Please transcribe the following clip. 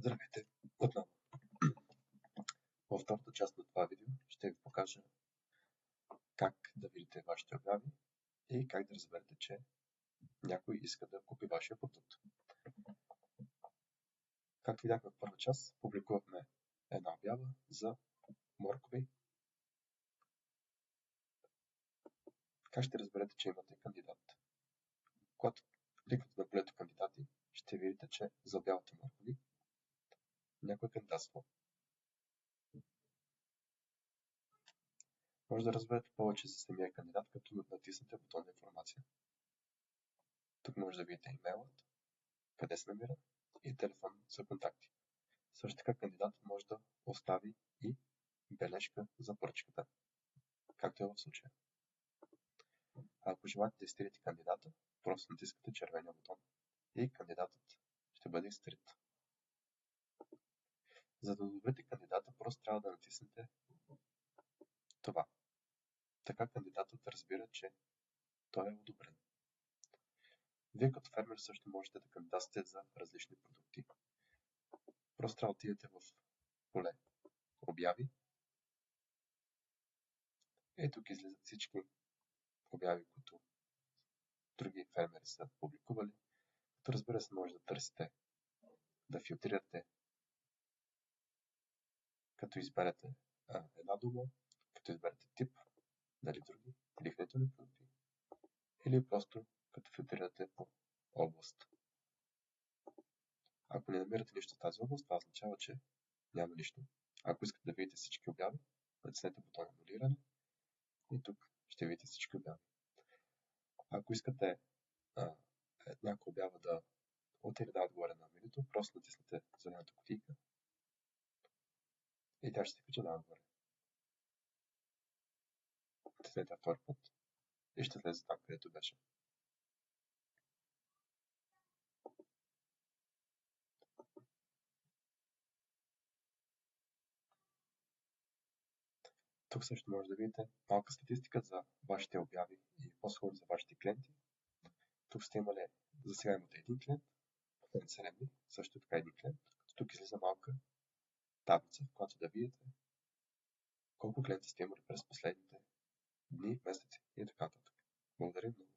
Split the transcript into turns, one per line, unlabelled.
Здравейте отново. Във втората част на това видео ще ви покажа как да видите вашите обяви и как да разберете, че някой иска да купи вашия продукт. Както видяхме в първа част, публикувахме една обява за моркови. Как ще разберете, че имате кандидат? Когато кликнете на полето кандидати, ще видите, че за обявата моркови някой кандидатства. Може да разберете повече за самия кандидат, като натиснете бутона информация. Тук може да видите имейлът, къде се намира и телефон за контакти. Също така кандидатът може да остави и бележка за поръчката, както е в случая. Ако желаете да изтрите кандидата, просто натискате червения бутон и кандидатът ще бъде изтрит. За да одобрите кандидата, просто трябва да натиснете това. Така кандидатът разбира, че той е одобрен. Вие като фермер също можете да кандидатствате за различни продукти. Просто трябва да отидете в поле обяви и тук излизат всички обяви, които други фермери са публикували. Като разбира се, може да търсите, да филтрирате, като изберете една дума, като изберете тип, дали други, или хранителни продукти, или просто като филтрирате по област. Ако не намирате нищо в тази област, това означава, че няма нищо. Ако искате да видите всички обяви, натиснете бутон анулиране и тук ще видите всички обяви. Ако искате някаква обява да отиде да отгоре на менюто, просто натиснете зелената кутийка и тя ще се качи отгоре. Натиснете втори път и ще влезе там, където беше. Тук също може да видите малка статистика за вашите обяви и по-скоро за вашите клиенти. Тук сте имали, за сега имате един клиент, последните 7 дни, също така един клиент. Тук излиза малка таблица, в която да видите колко клиенти сте имали през последните дни, месеци и така нататък. Благодаря много.